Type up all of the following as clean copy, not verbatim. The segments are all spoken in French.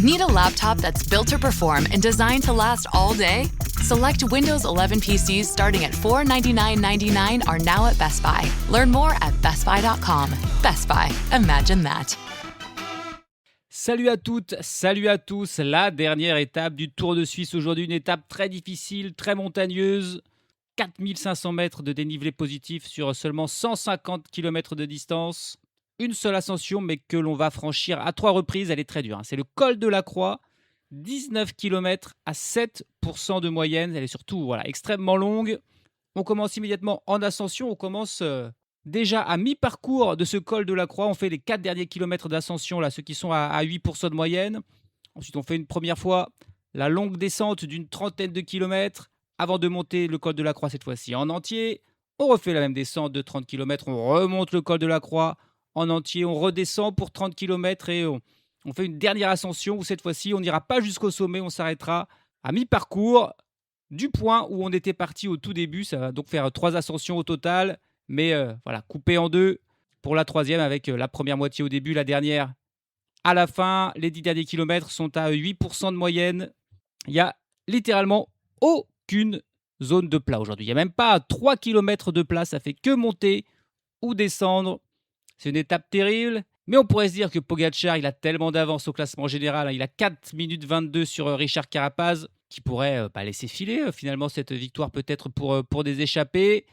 Need a laptop that's built to perform and designed to last all day? Select Windows 11 PCs starting at $499.99 are now at Best Buy. Learn more at bestbuy.com. Best Buy. Imagine that. Salut à toutes, salut à tous. La dernière étape du Tour de Suisse aujourd'hui, une étape très difficile, très montagneuse. 4500 mètres de dénivelé positif sur seulement 150 km de distance. Une seule ascension, mais que l'on va franchir à 3 reprises. Elle est très dure. C'est le col de la Croix, 19 km à 7% de moyenne. Elle est surtout extrêmement longue. On commence immédiatement en ascension. On commence déjà à mi-parcours de ce col de la Croix. On fait les 4 derniers kilomètres d'ascension, là, ceux qui sont à 8% de moyenne. Ensuite, on fait une première fois la longue descente d'une trentaine de kilomètres avant de monter le col de la Croix cette fois-ci en entier. On refait la même descente de 30 km. On remonte le col de la Croix en entier, on redescend pour 30 km et on fait une dernière ascension où cette fois-ci, on n'ira pas jusqu'au sommet, on s'arrêtera à mi-parcours du point où on était parti au tout début. Ça va donc faire 3 ascensions au total, mais coupé en 2 pour la troisième avec la première moitié au début, la dernière à la fin. Les 10 derniers kilomètres sont à 8% de moyenne. Il n'y a littéralement aucune zone de plat aujourd'hui. Il n'y a même pas 3 km de plat, ça fait que monter ou descendre. C'est une étape terrible, mais on pourrait se dire que Pogačar, il a tellement d'avance au classement général. Il a 4 minutes 22 sur Richard Carapaz, qui pourrait laisser filer finalement cette victoire peut-être pour des échappés.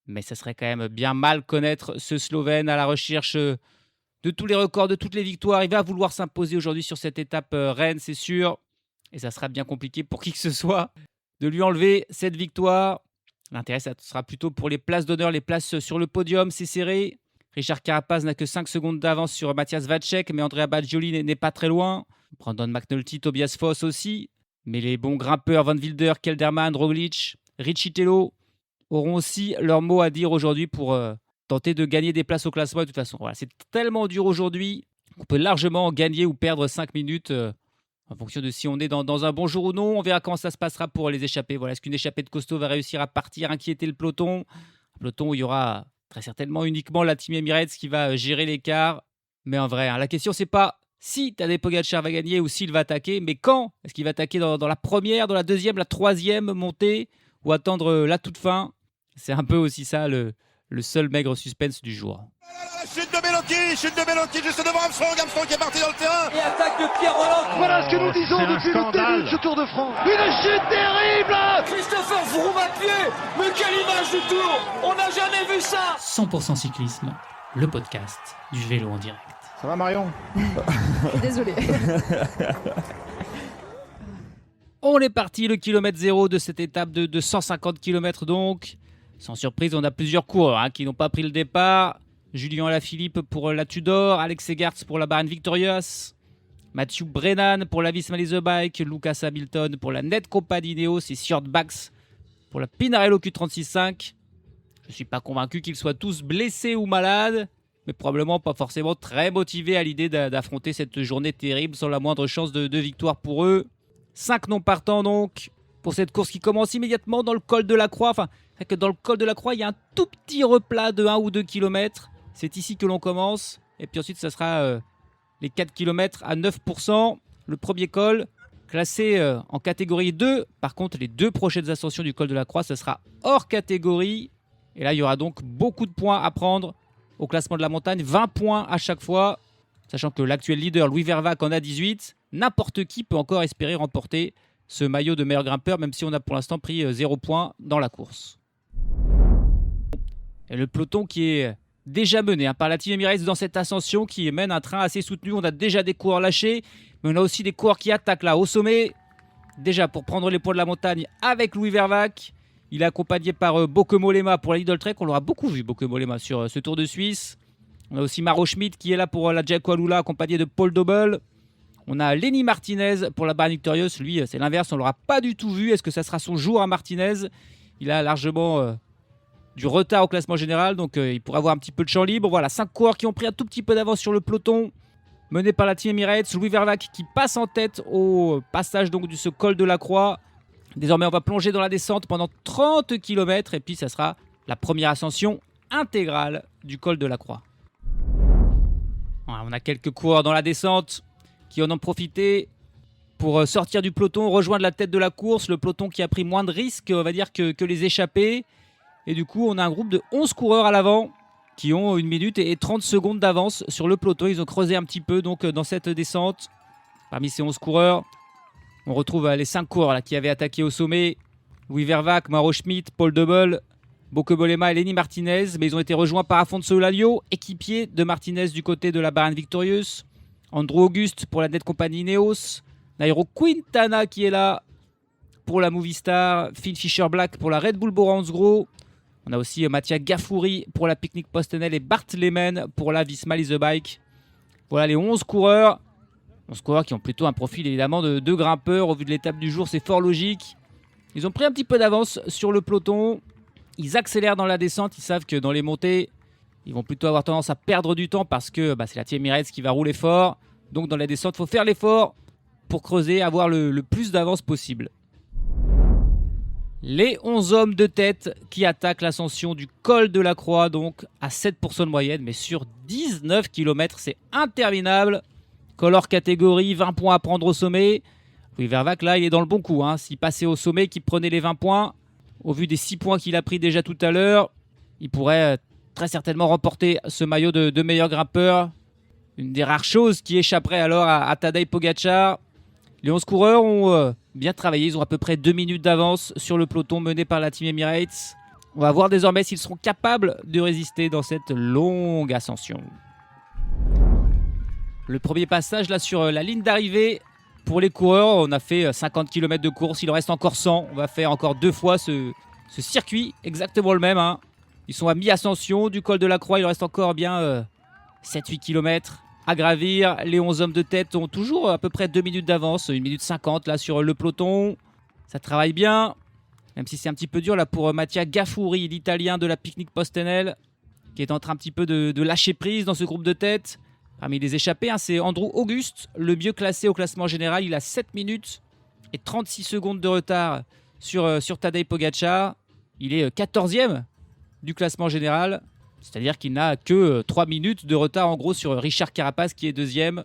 Mais ça serait quand même bien mal connaître ce Slovène à la recherche de tous les records, de toutes les victoires. Il va vouloir s'imposer aujourd'hui sur cette étape Rennes, c'est sûr. Et ça sera bien compliqué pour qui que ce soit de lui enlever cette victoire. L'intérêt, ça sera plutôt pour les places d'honneur, les places sur le podium, c'est serré. Richard Carapaz n'a que 5 secondes d'avance sur Matthias Vacek, mais Andrea Baggioli n'est pas très loin. Brandon McNulty, Tobias Foss aussi. Mais les bons grimpeurs Van Wilder, Kelderman, Roglic, Richie Tello auront aussi leur mot à dire aujourd'hui pour tenter de gagner des places au classement. De toute façon, c'est tellement dur aujourd'hui qu'on peut largement gagner ou perdre 5 minutes en fonction de si on est dans un bon jour ou non. On verra comment ça se passera pour les échappées. Est-ce qu'une échappée de costaud va réussir à partir, inquiéter le peloton? Un peloton où il y aura très certainement uniquement la Team Emirates qui va gérer l'écart. Mais en vrai, la question, c'est pas si Tadej Pogačar va gagner ou s'il va attaquer, mais quand est-ce qu'il va attaquer dans la première, dans la deuxième, la troisième montée ou attendre la toute fin? C'est un peu aussi ça le seul maigre suspense du jour. Chute de Bellocchi juste devant Armstrong qui est parti dans le terrain. Et attaque de Pierre Rolland. Voilà ce que nous disons depuis le début de ce Tour de France. Une chute terrible. Christopher Froome à pied. Mais quelle image du Tour. On n'a jamais vu ça. 100% cyclisme, le podcast du vélo en direct. Ça va Marion? Désolé. On est parti, le kilomètre 0 de cette étape de 150 km donc. Sans surprise, on a plusieurs coureurs qui n'ont pas pris le départ. Julien Alaphilippe pour la Tudor, Alex Segertz pour la Bahrain Victorious, Mathieu Brennan pour la Visma Lease Bike, Lucas Hamilton pour la Net Company Ineos et Sjord Bax pour la Pinarello Q36.5. Je ne suis pas convaincu qu'ils soient tous blessés ou malades, mais probablement pas forcément très motivés à l'idée d'affronter cette journée terrible sans la moindre chance de victoire pour eux. 5 non partants donc pour cette course qui commence immédiatement dans le col de la Croix. C'est que dans le col de la Croix, il y a un tout petit replat de 1 ou 2 km. C'est ici que l'on commence. Et puis ensuite, ça sera les 4 km à 9%. Le premier col, classé en catégorie 2. Par contre, les 2 prochaines ascensions du col de la Croix, ça sera hors catégorie. Et là, il y aura donc beaucoup de points à prendre au classement de la montagne. 20 points à chaque fois. Sachant que l'actuel leader, Louis Vervac, en a 18. N'importe qui peut encore espérer remporter ce maillot de meilleur grimpeur, même si on a pour l'instant pris 0 points dans la course. Et le peloton qui est déjà mené par la Team Emirates dans cette ascension qui mène un train assez soutenu. On a déjà des coureurs lâchés, mais on a aussi des coureurs qui attaquent là au sommet. Déjà pour prendre les points de la montagne avec Louis Vervac. Il est accompagné par Bauke Mollema pour la Lidl Trek. On l'aura beaucoup vu, Bauke Mollema, sur ce Tour de Suisse. On a aussi Maro Schmidt qui est là pour la Jacko Alula, accompagné de Paul Dobel. On a Lenny Martinez pour la Bahrain Victorious. Lui, c'est l'inverse, on ne l'aura pas du tout vu. Est-ce que ça sera son jour à Martinez? Il a largement du retard au classement général, donc il pourrait avoir un petit peu de champ libre. Voilà, 5 coureurs qui ont pris un tout petit peu d'avance sur le peloton, mené par la Team Emirates. Louis Vervac qui passe en tête au passage donc de ce col de la Croix. Désormais, on va plonger dans la descente pendant 30 km et puis ça sera la première ascension intégrale du col de la Croix. Voilà, on a quelques coureurs dans la descente qui en ont profité pour sortir du peloton, rejoindre la tête de la course, le peloton qui a pris moins de risques, on va dire, que les échappés. Et du coup, on a un groupe de 11 coureurs à l'avant qui ont 1 minute et 30 secondes d'avance sur le peloton. Ils ont creusé un petit peu donc dans cette descente. Parmi ces 11 coureurs, on retrouve les 5 coureurs là, qui avaient attaqué au sommet. Louis Vervac, Mauro Schmid, Paul Debol, Bauke Mollema et Lenny Martinez. Mais ils ont été rejoints par Afonso Lalio, équipier de Martinez du côté de la Bahrain Victorious. Andrew Auguste pour la Net Company Ineos. Nairo Quintana qui est là pour la Movistar. Finn Fischer-Black pour la Red Bull Bora-Hansgrohe. On a aussi Mattia Gaffouri pour la Picnic Postenel et Bart Lehman pour la Visma Lease a Bike. Voilà les 11 coureurs. 11 coureurs qui ont plutôt un profil évidemment de grimpeurs. Au vu de l'étape du jour, c'est fort logique. Ils ont pris un petit peu d'avance sur le peloton. Ils accélèrent dans la descente. Ils savent que dans les montées, ils vont plutôt avoir tendance à perdre du temps parce que c'est la Team Emirates qui va rouler fort. Donc dans la descente, il faut faire l'effort pour creuser, avoir le plus d'avance possible. Les 11 hommes de tête qui attaquent l'ascension du col de la Croix, donc à 7% de moyenne, mais sur 19 km, c'est interminable. Col hors catégorie, 20 points à prendre au sommet. Louis Vervac, là, il est dans le bon coup. S'il passait au sommet, qu'il prenait les 20 points, au vu des 6 points qu'il a pris déjà tout à l'heure, il pourrait très certainement remporter ce maillot de meilleur grimpeur. Une des rares choses qui échapperait alors à Tadej Pogačar. Les 11 coureurs ont bien travaillé. Ils ont à peu près 2 minutes d'avance sur le peloton mené par la Team Emirates. On va voir désormais s'ils seront capables de résister dans cette longue ascension. Le premier passage là sur la ligne d'arrivée pour les coureurs. On a fait 50 km de course. Il en reste encore 100. On va faire encore 2 fois ce circuit. Exactement le même. Ils sont à mi-ascension du col de la Croix. Il en reste encore bien 7-8 km à gravir. Les 11 hommes de tête ont toujours à peu près 2 minutes d'avance. 1 minute 50 là sur le peloton. Ça travaille bien. Même si c'est un petit peu dur là pour Mattia Gaffouri, l'Italien de la Picnic Postenel, qui est en train un petit peu de lâcher prise dans ce groupe de tête. Parmi les échappés, c'est Andrew Auguste, le mieux classé au classement général. Il a 7 minutes et 36 secondes de retard sur Tadej Pogačar. Il est 14e du classement général. C'est-à-dire qu'il n'a que 3 minutes de retard en gros sur Richard Carapaz qui est 2e.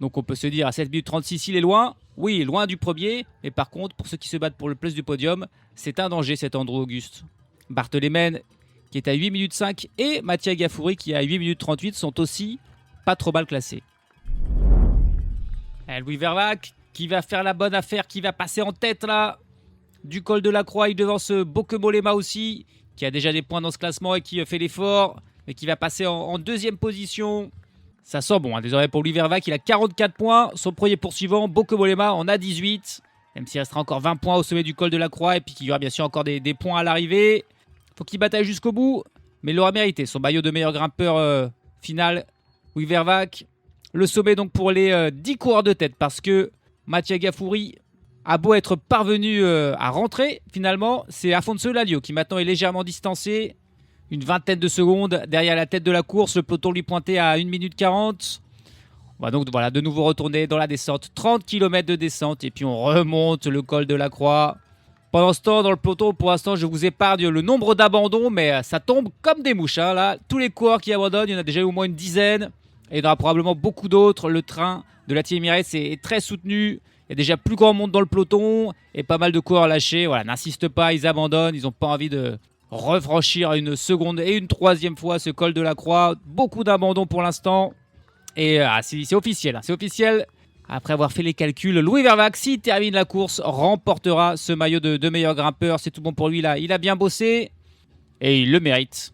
Donc on peut se dire à 7 minutes 36, il est loin. Oui, il est loin du premier. Mais par contre, pour ceux qui se battent pour le place du podium, c'est un danger cet Andrew Auguste. Bart Lehman qui est à 8 minutes 5 et Mattia Gaffouri qui est à 8 minutes 38 sont aussi pas trop mal classés. Louis Vervac qui va faire la bonne affaire, qui va passer en tête là du col de la Croix. Il devance Bauke Mollema aussi, qui a déjà des points dans ce classement et qui fait l'effort, mais qui va passer en 2e position. Ça sent bon, désormais pour Louis Vervac, il a 44 points. Son premier poursuivant, Bauke Mollema, en a 18. Même s'il restera encore 20 points au sommet du col de la Croix et puis qu'il y aura bien sûr encore des points à l'arrivée. Faut qu'il bataille jusqu'au bout, mais il l'aura mérité. Son maillot de meilleur grimpeur final, Louis Vervac. Le sommet donc pour les 10 coureurs de tête, parce que Mattia Gaffouri a beau être parvenu à rentrer, finalement, c'est Afonso Lalio qui maintenant est légèrement distancé. Une vingtaine de secondes derrière la tête de la course. Le peloton lui pointait à 1 minute 40. On va donc de nouveau retourner dans la descente. 30 km de descente et puis on remonte le col de la Croix. Pendant ce temps, dans le peloton, pour l'instant, je vous épargne le nombre d'abandons, mais ça tombe comme des mouches. Là, tous les coureurs qui abandonnent, il y en a déjà au moins une dizaine. Et il y en aura probablement beaucoup d'autres. Le train de la Team Emirates est très soutenu. Il y a déjà plus grand monde dans le peloton et pas mal de coureurs lâchés. Voilà, n'insistent pas, ils abandonnent. Ils n'ont pas envie de refranchir une seconde et une troisième fois ce col de la Croix. Beaucoup d'abandons pour l'instant. Et c'est officiel. C'est officiel. Après avoir fait les calculs, Louis Vervac, s'il termine la course, remportera ce maillot de meilleur grimpeur. C'est tout bon pour lui. Là, il a bien bossé et il le mérite.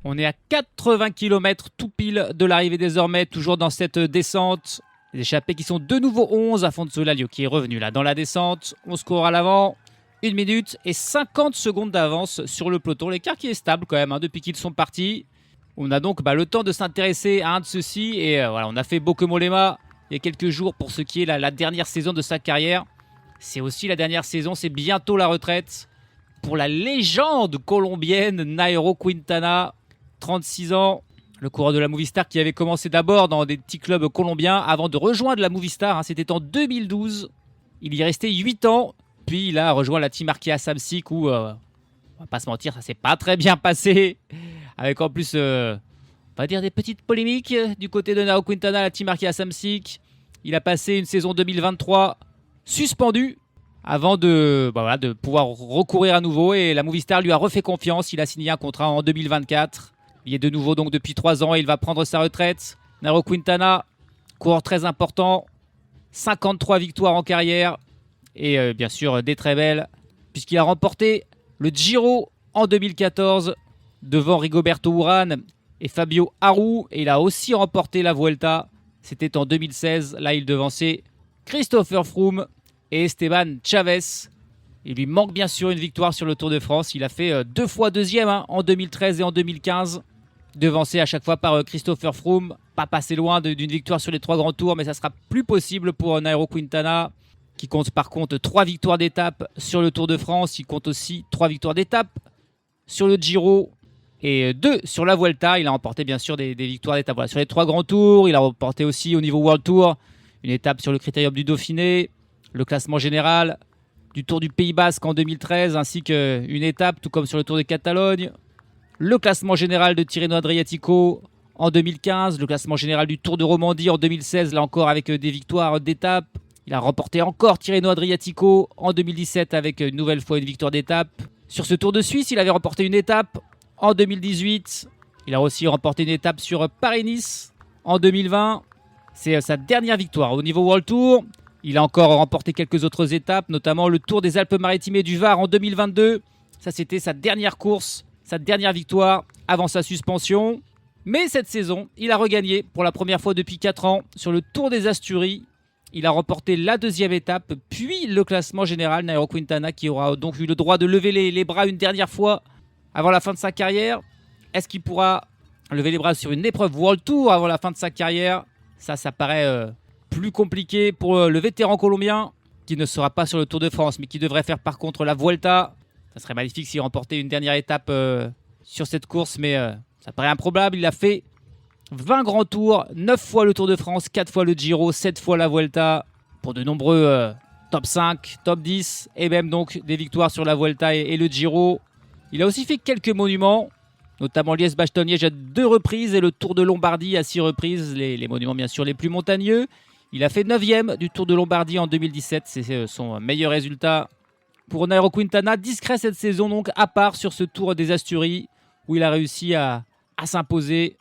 On est à 80 km tout pile de l'arrivée désormais, toujours dans cette descente. Les échappés qui sont de nouveau 11. Afonso Lalio qui est revenu là dans la descente. 11 coureurs à l'avant. 1 minute et 50 secondes d'avance sur le peloton. L'écart qui est stable quand même depuis qu'ils sont partis. On a donc le temps de s'intéresser à un de ceux-ci. Et voilà, on a fait Bauke Mollema il y a quelques jours pour ce qui est la dernière saison de sa carrière. C'est aussi la dernière saison, c'est bientôt la retraite pour la légende colombienne Nairo Quintana. 36 ans, le coureur de la Movistar qui avait commencé d'abord dans des petits clubs colombiens avant de rejoindre la Movistar. C'était en 2012. Il y est resté 8 ans. Puis il a rejoint la Team Arkea Samsic où, on va pas se mentir, ça s'est pas très bien passé. Avec en plus, on va dire des petites polémiques du côté de Nairo Quintana, la Team Arkea Samsic. Il a passé une saison 2023 suspendue avant de pouvoir recourir à nouveau. Et la Movistar lui a refait confiance. Il a signé un contrat en 2024. Il est de nouveau donc depuis 3 ans et il va prendre sa retraite. Nairo Quintana, coureur très important. 53 victoires en carrière. Et bien sûr des très belles. Puisqu'il a remporté le Giro en 2014 devant Rigoberto Urán et Fabio Aru. Et il a aussi remporté la Vuelta. C'était en 2016. Là, il devançait Christopher Froome et Esteban Chavez. Il lui manque bien sûr une victoire sur le Tour de France. Il a fait 2 fois deuxième en 2013 et en 2015. Devancé à chaque fois par Christopher Froome. Pas passé loin d'une victoire sur les 3 grands tours, mais ça sera plus possible pour Nairo Quintana, qui compte par contre 3 victoires d'étape sur le Tour de France. Il compte aussi 3 victoires d'étape sur le Giro et 2 sur la Vuelta. Il a remporté bien sûr des victoires d'étape. Voilà, sur les 3 grands tours, il a remporté aussi au niveau World Tour une étape sur le Critérium du Dauphiné, le classement général du Tour du Pays Basque en 2013, ainsi qu'une étape, tout comme sur le Tour de Catalogne, le classement général de Tirreno Adriatico en 2015, le classement général du Tour de Romandie en 2016, là encore avec des victoires d'étape. Il a remporté encore Tirreno Adriatico en 2017 avec une nouvelle fois une victoire d'étape. Sur ce Tour de Suisse, il avait remporté une étape en 2018. Il a aussi remporté une étape sur Paris-Nice en 2020. C'est sa dernière victoire au niveau World Tour. Il a encore remporté quelques autres étapes, notamment le Tour des Alpes-Maritimes et du Var en 2022. Ça, c'était sa dernière course, sa dernière victoire avant sa suspension. Mais cette saison, il a regagné pour la première fois depuis 4 ans sur le Tour des Asturies. Il a remporté la 2e étape, puis le classement général. Nairo Quintana qui aura donc eu le droit de lever les bras une dernière fois avant la fin de sa carrière. Est-ce qu'il pourra lever les bras sur une épreuve World Tour avant la fin de sa carrière? Ça paraît plus compliqué pour le vétéran colombien qui ne sera pas sur le Tour de France, mais qui devrait faire par contre la Vuelta. Ça serait magnifique s'il remportait une dernière étape sur cette course, mais ça paraît improbable. Il a fait 20 grands tours, 9 fois le Tour de France, 4 fois le Giro, 7 fois la Vuelta, pour de nombreux top 5, top 10, et même donc des victoires sur la Vuelta et le Giro. Il a aussi fait quelques monuments, notamment Liège-Bastogne-Liège à 2 reprises et le Tour de Lombardie à 6 reprises, les monuments bien sûr les plus montagneux. Il a fait 9e du Tour de Lombardie en 2017, c'est son meilleur résultat pour Nairo Quintana. Discret cette saison donc, à part sur ce Tour des Asturies, où il a réussi à s'imposer.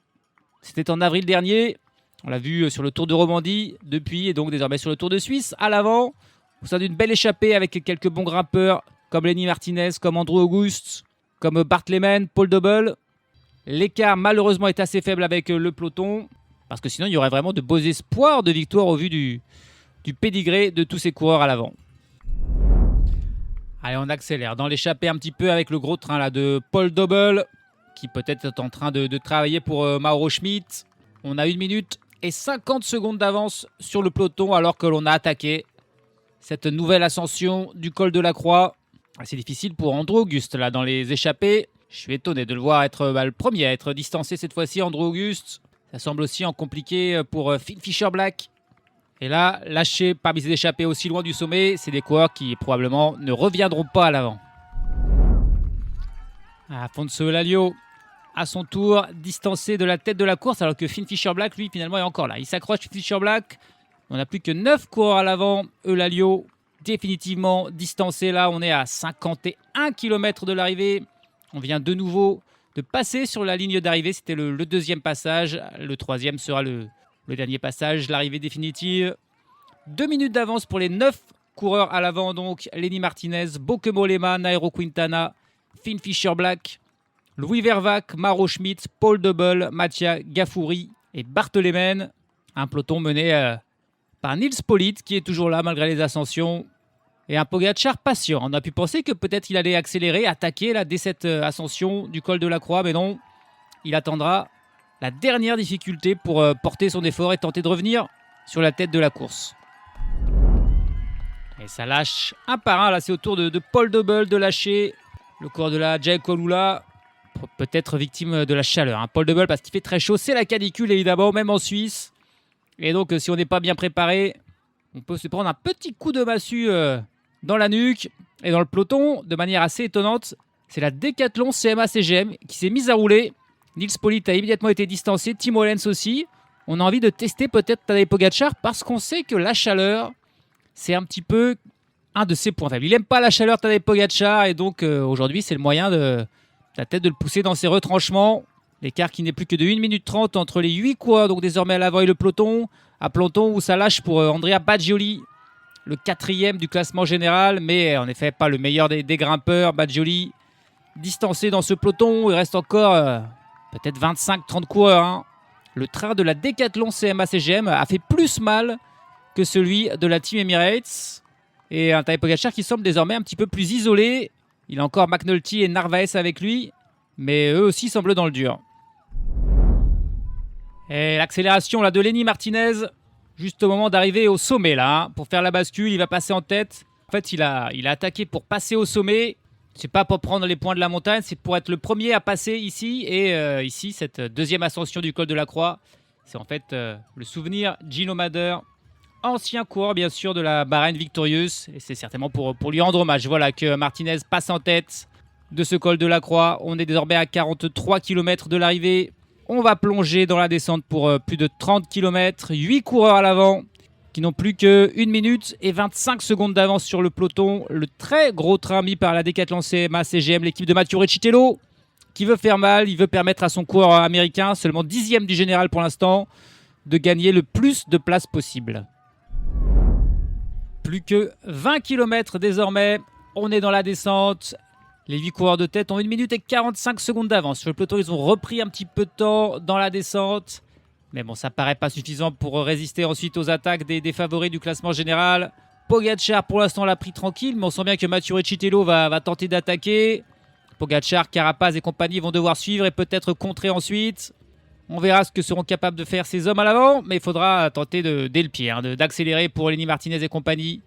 C'était en avril dernier. On l'a vu sur le Tour de Romandie depuis et donc désormais sur le Tour de Suisse. À l'avant, au sein d'une belle échappée avec quelques bons grimpeurs comme Lenny Martinez, comme Andrew Auguste, comme Bart Lehman, Paul Dobel. L'écart malheureusement est assez faible avec le peloton parce que sinon il y aurait vraiment de beaux espoirs de victoire au vu du pédigré de tous ces coureurs à l'avant. Allez, on accélère dans l'échappée un petit peu avec le gros train là de Paul Dobel, qui peut-être est en train de travailler pour Mauro Schmid. On a 1 minute et 50 secondes d'avance sur le peloton alors que l'on a attaqué cette nouvelle ascension du col de la Croix. C'est difficile pour Andrew Auguste là dans les échappées. Je suis étonné de le voir être le premier à être distancé cette fois-ci, Andrew Auguste. Ça semble aussi en compliqué pour Finn Fischer-Black. Et là, lâché parmi ces échappées aussi loin du sommet, c'est des coureurs qui probablement ne reviendront pas à l'avant. Afonso Lalio, à son tour, distancé de la tête de la course, alors que Finn Fischer-Black, lui, finalement, est encore là. Il s'accroche, Fischer-Black. On n'a plus que 9 coureurs à l'avant. Eulalia, définitivement distancé. Là, on est à 51 km de l'arrivée. On vient de nouveau de passer sur la ligne d'arrivée. C'était le 2e passage. Le 3e sera le dernier passage, l'arrivée définitive. 2 minutes d'avance pour les 9 coureurs à l'avant. Donc, Lenny Martinez, Bauke Mollema, Nairo Quintana, Finn Fischer-Black, Louis Vervac, Mauro Schmid, Paul Dobel, Mattia Gaffouri et Bart Lehman. Un peloton mené par Nils Politt qui est toujours là malgré les ascensions. Et un Pogačar patient. On a pu penser que peut-être il allait accélérer, attaquer là, dès cette ascension du col de la Croix. Mais non, il attendra la dernière difficulté pour porter son effort et tenter de revenir sur la tête de la course. Et ça lâche un par un. Là, c'est au tour de Paul Dobel de lâcher. Le coureur de la Jayco Lula, peut-être victime de la chaleur. Paul Dobel, parce qu'il fait très chaud. C'est la canicule, évidemment, même en Suisse. Et donc, si on n'est pas bien préparé, on peut se prendre un petit coup de massue dans la nuque et dans le peloton, de manière assez étonnante. C'est la Decathlon CMA-CGM qui s'est mise à rouler. Nils Politt a immédiatement été distancé. Tim Wellens aussi. on a envie de tester peut-être Tadej Pogačar parce qu'on sait que la chaleur, c'est un petit peu un de ses points faibles. Il n'aime pas la chaleur, Tadej Pogačar, et donc aujourd'hui, c'est le moyen de le pousser dans ses retranchements. L'écart qui n'est plus que de 1 minute 30 entre les 8 coureurs, donc désormais à l'avant et le peloton. À peloton où ça lâche pour Andrea Baggioli, le 4e du classement général, mais en effet pas le meilleur des grimpeurs. Baggioli distancé dans ce peloton, il reste encore peut-être 25-30 coureurs. Hein. Le train de la Decathlon CMA-CGM a fait plus mal que celui de la Team Emirates. Et un Tadej Pogačar qui semble désormais un petit peu plus isolé. Il a encore McNulty et Narvaez avec lui, mais eux aussi semblent dans le dur. Et l'accélération là, de Lenny Martinez, juste au moment d'arriver au sommet là, pour faire la bascule, il va passer en tête. En fait, il a attaqué pour passer au sommet. C'est pas pour prendre les points de la montagne, c'est pour être le premier à passer ici. Et ici, cette deuxième ascension du col de la Croix, c'est en fait le souvenir Gino Mader, ancien coureur bien sûr de la Bahreïn Victorious. Et c'est certainement pour lui rendre hommage. Voilà que Martinez passe en tête de ce col de la Croix. On est désormais à 43 km de l'arrivée. On va plonger dans la descente pour plus de 30 km. 8 coureurs à l'avant qui n'ont plus que 1 minute et 25 secondes d'avance sur le peloton. Le très gros train mis par la Decathlon CMA-CGM, l'équipe de Matteo Recitello, qui veut faire mal. Il veut permettre à son coureur américain, seulement 10e du général pour l'instant, de gagner le plus de places possible. Plus que 20 km désormais. On est dans la descente. Les 8 coureurs de tête ont 1 minute et 45 secondes d'avance. Sur le peloton, ils ont repris un petit peu de temps dans la descente. Mais bon, ça paraît pas suffisant pour résister ensuite aux attaques des favoris du classement général. Pogačar, pour l'instant, l'a pris tranquille, mais on sent bien que Matteo Recitello va tenter d'attaquer. Pogačar, Carapaz et compagnie vont devoir suivre et peut-être contrer ensuite. On verra ce que seront capables de faire ces hommes à l'avant, mais il faudra tenter dès le pied, d'accélérer pour Lenny Martinez et compagnie,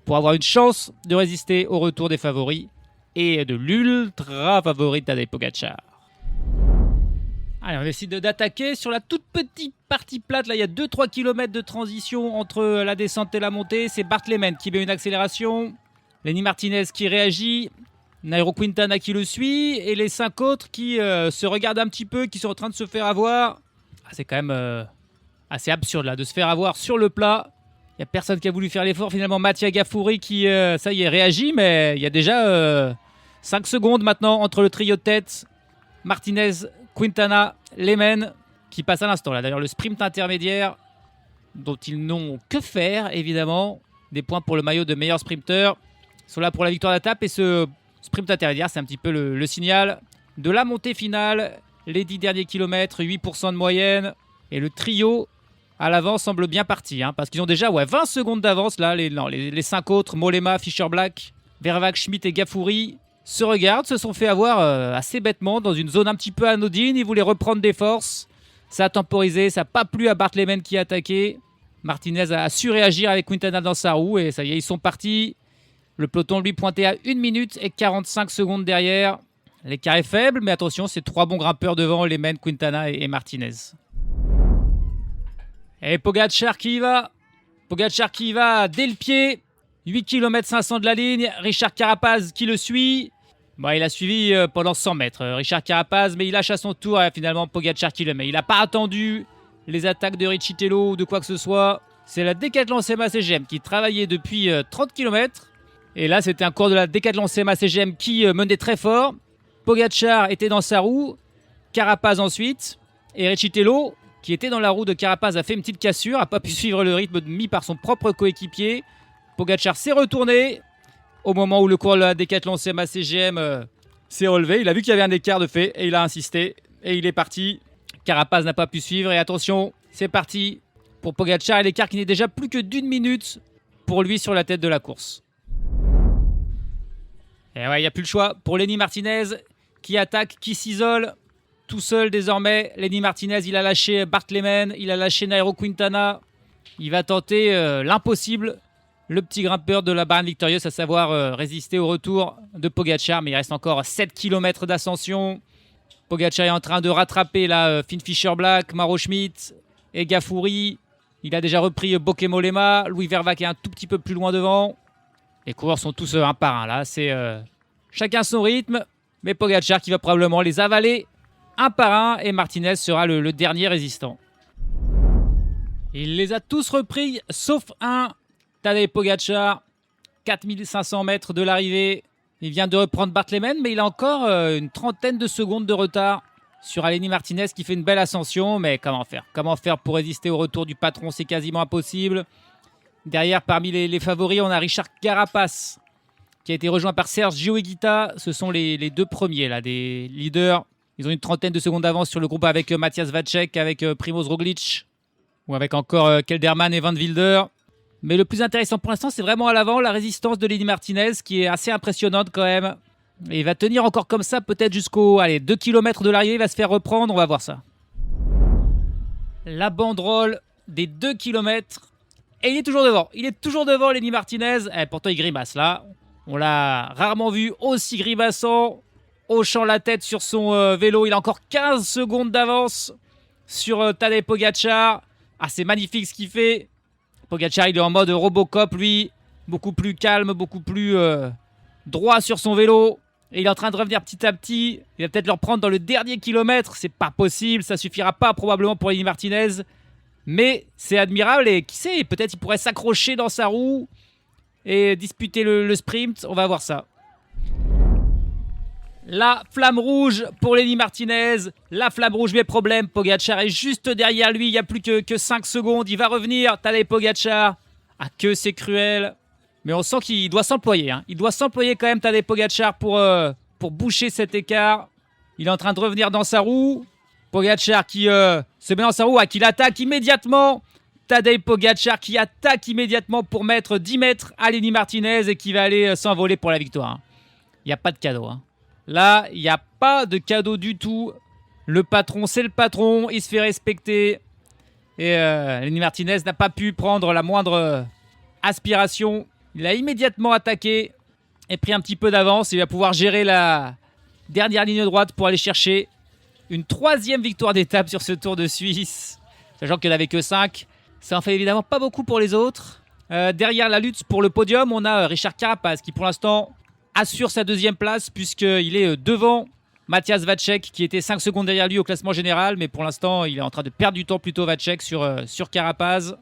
pour avoir une chance de résister au retour des favoris et de l'ultra favori de Tadej Pogačar. Allez, on décide d'attaquer sur la toute petite partie plate. Là, il y a 2-3 km de transition entre la descente et la montée. C'est Bart Lehman qui met une accélération. Lenny Martinez qui réagit. Nairo Quintana qui le suit. Et les 5 autres qui se regardent un petit peu, qui sont en train de se faire avoir. C'est quand même assez absurde là, de se faire avoir sur le plat. Il n'y a personne qui a voulu faire l'effort. Finalement, Mattia Gaffouri qui, ça y est, réagit. Mais il y a déjà 5 secondes maintenant entre le trio de tête. Martinez, Quintana, Lehman qui passe à l'instant. Là, d'ailleurs, le sprint intermédiaire dont ils n'ont que faire, évidemment. Des points pour le maillot de meilleur sprinter. Ils sont là pour la victoire d'étape. Et ce sprint intermédiaire, c'est un petit peu le signal de la montée finale. Les 10 derniers kilomètres, 8% de moyenne. Et le trio à l'avant semble bien parti. Parce qu'ils ont déjà 20 secondes d'avance. Là, les 5 autres, Mollema, Fischer-Black, Vervaeke, Schmidt et Gaffouri, se regardent, se sont fait avoir assez bêtement dans une zone un petit peu anodine. Ils voulaient reprendre des forces. Ça a temporisé, ça n'a pas plu à Bart Lehman qui a attaqué. Martinez a su réagir avec Quintana dans sa roue et ça y est, ils sont partis. Le peloton lui pointait à 1 minute et 45 secondes derrière. L'écart est faible, mais attention, c'est 3 bons grimpeurs devant, Lehman, Quintana et Martinez. Et Pogačar qui y va. Pogačar qui y va dès le pied. 8 km 500 de la ligne. Richard Carapaz qui le suit. Il a suivi pendant 100 mètres. Richard Carapaz, mais il lâche à son tour. Et finalement, Pogačar qui le met. Il n'a pas attendu les attaques de Recitello ou de quoi que ce soit. C'est la Decathlon CMA-CGM qui travaillait depuis 30 km. Et là, c'était un cours de la Decathlon CMA-CGM qui menait très fort. Pogačar était dans sa roue. Carapaz ensuite. Et Recitello, qui était dans la roue de Carapaz, a fait une petite cassure. N'a pas pu suivre le rythme mis par son propre coéquipier. Pogačar s'est retourné au moment où le cours de la Decathlon CMA-CGM s'est relevé. Il a vu qu'il y avait un écart de fait et il a insisté. Et il est parti. Carapaz n'a pas pu suivre. Et attention, c'est parti pour Pogačar. Et l'écart qui n'est déjà plus que d'1 minute pour lui sur la tête de la course. Et il n'y a plus le choix pour Lenny Martinez qui attaque, qui s'isole. Tout seul désormais. Lenny Martinez, il a lâché Bart Lehman. Il a lâché Nairo Quintana. Il va tenter l'impossible. Le petit grimpeur de la Bahreïn Victorious, à savoir résister au retour de Pogačar. Mais il reste encore 7 km d'ascension. Pogačar est en train de rattraper là, Finn Fischer-Black, Mauro Schmidt et Gaffouri. Il a déjà repris Bauke Mollema. Louis Vervaeke est un tout petit peu plus loin devant. Les coureurs sont tous un par un. Là, c'est chacun son rythme. Mais Pogačar qui va probablement les avaler un par un. Et Martinez sera le dernier résistant. Il les a tous repris, sauf un. Tadej Pogačar, 4500 mètres de l'arrivée. Il vient de reprendre Bart Lehman, mais il a encore une trentaine de secondes de retard sur Aleni Martinez qui fait une belle ascension. Mais comment faire? Comment faire pour résister au retour du patron? C'est quasiment impossible. Derrière, parmi les favoris, on a Richard Carapaz qui a été rejoint par Sergio Higuita. Ce sont les deux premiers là, des leaders. Ils ont une trentaine de secondes d'avance sur le groupe avec Matthias Vacek, avec Primoz Roglic ou avec encore Kelderman et Van Wilder. Mais le plus intéressant pour l'instant, c'est vraiment à l'avant, la résistance de Lenny Martinez qui est assez impressionnante quand même. Et il va tenir encore comme ça peut-être jusqu'au 2 km de l'arrivée, il va se faire reprendre, on va voir ça. La banderole des 2 km. Et il est toujours devant Lenny Martinez. Pourtant il grimace là, on l'a rarement vu aussi grimaçant, hochant la tête sur son vélo. Il a encore 15 secondes d'avance sur Tadej Pogačar. Ah, c'est magnifique ce qu'il fait. Pogačar, il est en mode Robocop, lui. Beaucoup plus calme, beaucoup plus droit sur son vélo. Et il est en train de revenir petit à petit. Il va peut-être le reprendre dans le dernier kilomètre. C'est pas possible, ça suffira pas probablement pour Lenny Martinez. Mais c'est admirable et qui sait, peut-être il pourrait s'accrocher dans sa roue et disputer le sprint. On va voir ça. La flamme rouge pour Lenny Martinez. La flamme rouge, mais problème. Pogačar est juste derrière lui. Il n'y a plus que 5 secondes. Il va revenir. Tadej Pogačar. Ah, que c'est cruel. Mais on sent qu'il doit s'employer. Hein. Il doit s'employer quand même, Tadej Pogačar, pour boucher cet écart. Il est en train de revenir dans sa roue. Pogačar qui se met dans sa roue, qui l'attaque immédiatement. Tadej Pogačar qui attaque immédiatement pour mettre 10 mètres à Lenny Martinez et qui va aller s'envoler pour la victoire. Il n'y a pas de cadeau. Hein. Là, il n'y a pas de cadeau du tout. Le patron, c'est le patron. Il se fait respecter. Et Lenny Martinez n'a pas pu prendre la moindre aspiration. Il a immédiatement attaqué et pris un petit peu d'avance. Il va pouvoir gérer la dernière ligne droite pour aller chercher une 3e victoire d'étape sur ce Tour de Suisse. Sachant qu'il n'avait que 5. Ça en fait évidemment pas beaucoup pour les autres. Derrière la lutte pour le podium, on a Richard Carapaz qui pour l'instant assure sa 2e place puisqu'il est devant Matthias Vacek qui était 5 secondes derrière lui au classement général. Mais pour l'instant, il est en train de perdre du temps plutôt Vacek sur Carapaz.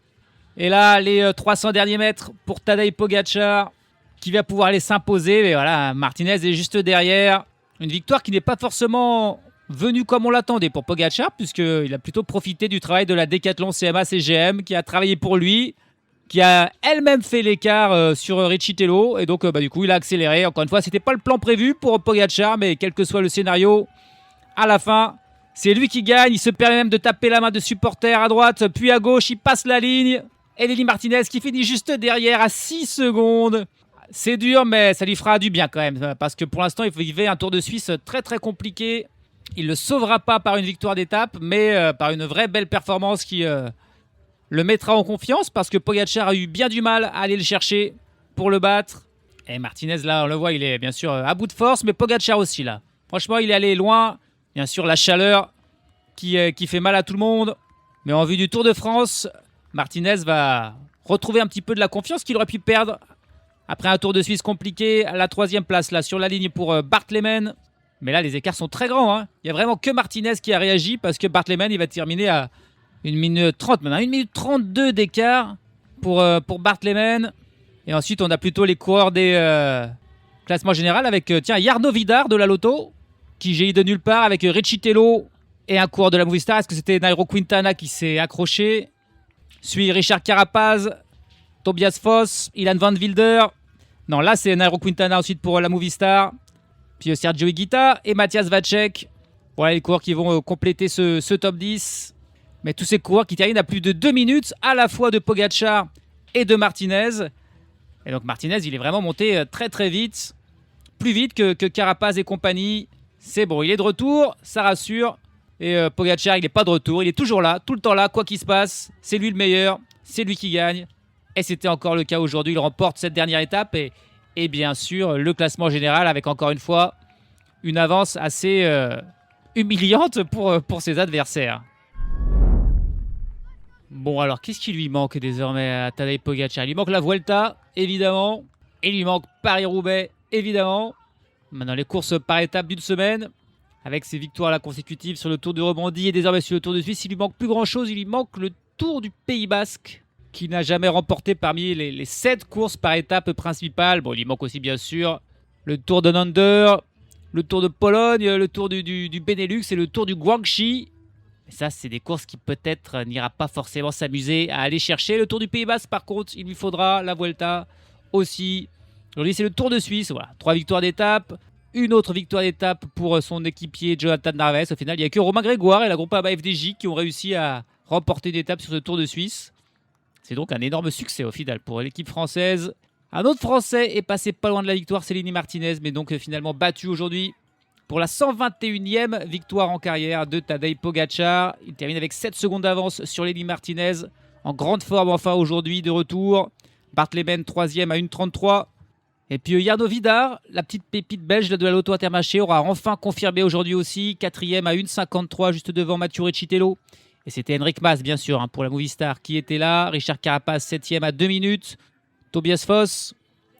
Et là, les 300 derniers mètres pour Tadej Pogačar qui va pouvoir aller s'imposer. Mais voilà, Martinez est juste derrière. Une victoire qui n'est pas forcément venue comme on l'attendait pour Pogačar puisqu'il a plutôt profité du travail de la Decathlon CMA CGM qui a travaillé pour lui, qui a elle-même fait l'écart sur Riccitello. Et donc, du coup, il a accéléré. Encore une fois, c'était pas le plan prévu pour Pogačar, mais quel que soit le scénario, à la fin, c'est lui qui gagne. Il se permet même de taper la main de supporters à droite, puis à gauche. Il passe la ligne. Et Lenny Martinez qui finit juste derrière à 6 secondes. C'est dur, mais ça lui fera du bien quand même. Parce que pour l'instant, il vivait un Tour de Suisse très très compliqué. Il ne le sauvera pas par une victoire d'étape, mais par une vraie belle performance qui le mettra en confiance. Parce que Pogačar a eu bien du mal à aller le chercher pour le battre. Et Martinez, là, on le voit, il est bien sûr à bout de force. Mais Pogačar aussi, là. Franchement, il est allé loin. Bien sûr, la chaleur qui fait mal à tout le monde. Mais en vue du Tour de France, Martinez va retrouver un petit peu de la confiance qu'il aurait pu perdre après un Tour de Suisse compliqué. À la 3e place, là, sur la ligne pour Bart Lehman. Mais là, les écarts sont très grands. Hein. Il n'y a vraiment que Martinez qui a réagi parce que Bart Lehman, il va terminer à 1 minute 30, maintenant 1 minute 32 d'écart pour Bart Lehman. Et ensuite, on a plutôt les coureurs des classements général avec Jarno Vidar de la Lotto qui jaillit de nulle part avec Riccitello et un coureur de la Movistar. Est-ce que c'était Nairo Quintana qui s'est accroché? Suit Richard Carapaz, Tobias Foss, Ilan Van Wilder. Non, là, c'est Nairo Quintana ensuite pour la Movistar. Puis Sergio Higuita et Matthias Vacek. Voilà les coureurs qui vont compléter ce top 10. Mais tous ces coureurs qui terminent à plus de 2 minutes à la fois de Pogačar et de Martinez. Et donc Martinez, il est vraiment monté très très vite. Plus vite que Carapaz et compagnie. C'est bon, il est de retour, ça rassure. Et Pogačar, il n'est pas de retour. Il est toujours là, tout le temps là, quoi qu'il se passe. C'est lui le meilleur, c'est lui qui gagne. Et c'était encore le cas aujourd'hui. Il remporte cette dernière étape. Et bien sûr, le classement général avec encore une fois une avance assez humiliante pour ses adversaires. Bon, alors, qu'est-ce qui lui manque désormais à Tadej Pogačar? Il lui manque la Vuelta, évidemment. Et il lui manque Paris-Roubaix, évidemment. Maintenant, les courses par étapes d'une semaine. Avec ses victoires là, consécutives sur le Tour de Romandie et désormais sur le Tour de Suisse, il lui manque plus grand-chose. Il lui manque le Tour du Pays Basque, qui n'a jamais remporté parmi les 7 courses par étape principale. Bon, il manque aussi bien sûr le Tour de Nander, le Tour de Pologne, le Tour du Benelux et le Tour du Guangxi. Mais ça, c'est des courses qui peut-être n'ira pas forcément s'amuser à aller chercher. Le Tour du Pays Basque, par contre, il lui faudra la Vuelta aussi. Aujourd'hui, c'est le Tour de Suisse. Voilà, 3 victoires d'étape. Une autre victoire d'étape pour son équipier Jonathan Narvaez. Au final, il n'y a que Romain Grégoire et la Groupama FDJ qui ont réussi à remporter une étape sur ce Tour de Suisse. C'est donc un énorme succès au final pour l'équipe française. Un autre Français est passé pas loin de la victoire, c'est Lenny Martinez, mais donc finalement battu aujourd'hui pour la 121e victoire en carrière de Tadej Pogačar. Il termine avec 7 secondes d'avance sur Lenny Martinez. En grande forme enfin aujourd'hui de retour. Bart Leben 3e à 1,33. Et puis Jarno Vidar, la petite pépite belge de la Lotto Intermarché, aura enfin confirmé aujourd'hui aussi. 4e à 1,53 juste devant Mathieu Recitello. Et c'était Henrik Mas bien sûr pour la Movistar qui était là. Richard Carapaz 7e à 2 minutes. Tobias Foss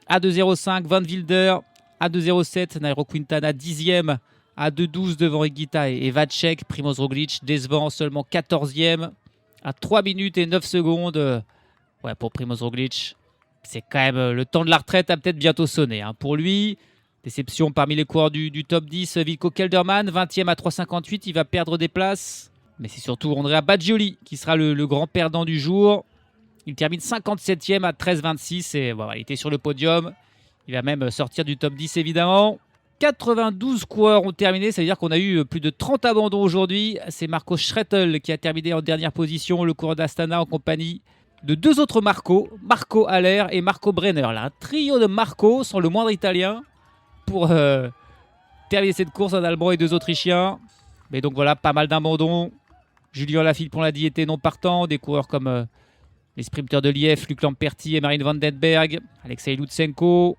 à 2,05. Van Wilder à 2,07. Nairo Quintana 10e à 2,12 devant Higuita et Vacek. Primoz Roglic décevant seulement 14e à 3 minutes et 9 secondes. Ouais, pour Primoz Roglic, c'est quand même le temps de la retraite a peut-être bientôt sonné. Pour lui, déception parmi les coureurs du top 10. Wilco Kelderman 20e à 3,58. Il va perdre des places. Mais c'est surtout Andrea Baggioli qui sera le grand perdant du jour. Il termine 57e à 13,26 et voilà, il était sur le podium. Il va même sortir du top 10 évidemment. 92 coureurs ont terminé, ça veut dire qu'on a eu plus de 30 abandons aujourd'hui. C'est Marco Schrettel qui a terminé en dernière position, le coureur d'Astana en compagnie de 2 autres Marco Haller et Marco Brenner. Là, un trio de Marco sans le moindre italien pour terminer cette course, un Allemand et 2 Autrichiens. Mais donc voilà, pas mal d'abandons. Julien Lafilippe, on l'a dit, était non partant. Des coureurs comme les sprinteurs de Liège, Luc Lamperti et Marine Van Den Berg, Alexei Lutsenko.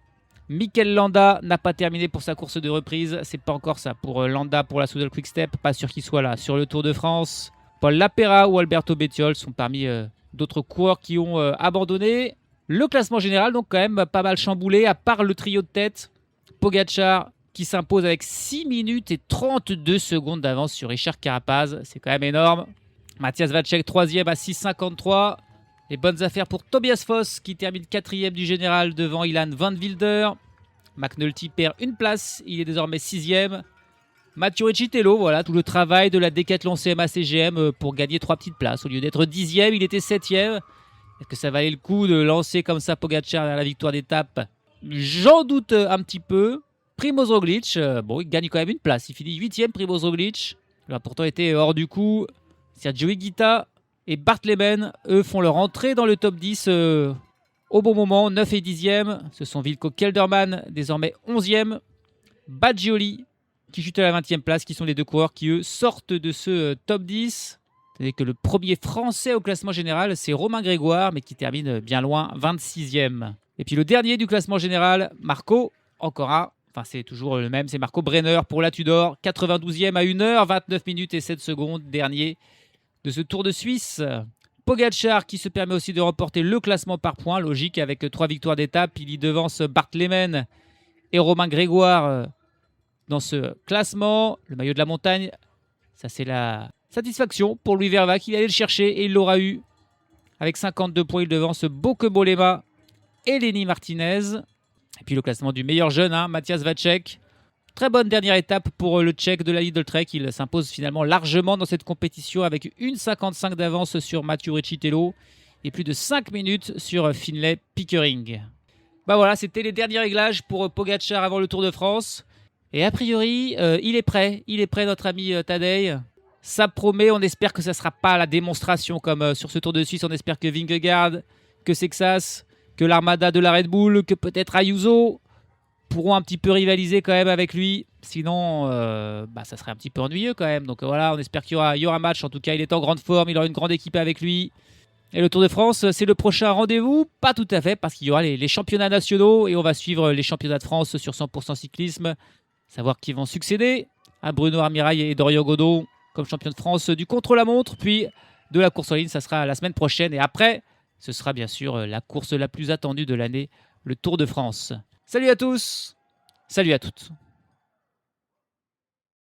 Mikel Landa n'a pas terminé pour sa course de reprise. C'est pas encore ça pour Landa pour la Soudal Quick-Step. Pas sûr qu'il soit là sur le Tour de France. Paul Lapera ou Alberto Bettiol sont parmi d'autres coureurs qui ont abandonné. Le classement général, donc quand même pas mal chamboulé, à part le trio de tête. Pogačar qui s'impose avec 6 minutes et 32 secondes d'avance sur Richard Carapaz. C'est quand même énorme. Matthias Vacek 3e à 6,53. Les bonnes affaires pour Tobias Foss qui termine 4e du général devant Ilan Van Wilder. McNulty perd une place, il est désormais 6e. Mathieu Recitello, voilà, tout le travail de la Decathlon CMA CGM pour gagner 3 petites places. Au lieu d'être 10e, il était 7e. Est-ce que ça valait le coup de lancer comme ça Pogačar vers la victoire d'étape? J'en doute un petit peu. Primoz Roglic, il gagne quand même une place. Il finit 8e, Primoz Roglic. Il a pourtant été hors du coup. Sergio Higuita et Bart Leben, eux, font leur entrée dans le top 10 au bon moment, 9 et 10e. Ce sont Wilco Kelderman, désormais 11e. Baggioli, qui chute à la 20e place, qui sont les 2 coureurs qui, eux, sortent de ce top 10. C'est que le premier Français au classement général, c'est Romain Grégoire, mais qui termine bien loin, 26e. Et puis le dernier du classement général, Marco, encore un. Enfin, c'est toujours le même, c'est Marco Brenner pour la Tudor, 92e à 1h, 29 minutes et 7 secondes, dernier de ce Tour de Suisse. Pogačar qui se permet aussi de remporter le classement par points, logique, avec 3 victoires d'étape. Il y devance Bart Leben et Romain Grégoire dans ce classement. Le maillot de la montagne, ça c'est la satisfaction pour Louis Vervaeke. Il allait le chercher et il l'aura eu. Avec 52 points, il devance Bauke Mollema et Lenny Martinez. Et puis le classement du meilleur jeune, Matthias Vacek. Très bonne dernière étape pour le Tchèque de la Lidl Trek. Il s'impose finalement largement dans cette compétition avec 1,55 d'avance sur Mathieu Recitello et plus de 5 minutes sur Finlay Pickering. Voilà, c'était les derniers réglages pour Pogačar avant le Tour de France. Et a priori, il est prêt notre ami Tadej. Ça promet, on espère que ça ne sera pas la démonstration comme sur ce Tour de Suisse. On espère que Vingegaard, que Sexas, que l'Armada de la Red Bull, que peut-être Ayuso pourront un petit peu rivaliser quand même avec lui. Sinon, ça serait un petit peu ennuyeux quand même. Donc voilà, on espère qu'il y aura un match. En tout cas, il est en grande forme, il aura une grande équipe avec lui. Et le Tour de France, c'est le prochain rendez-vous? Pas tout à fait, parce qu'il y aura les championnats nationaux et on va suivre les championnats de France sur 100% cyclisme. Savoir qui vont succéder à Bruno Armirail et Dorian Godot comme champion de France du contre-la-montre. Puis de la course en ligne, ça sera la semaine prochaine. Et après, ce sera bien sûr la course la plus attendue de l'année, le Tour de France. Salut à tous, salut à toutes.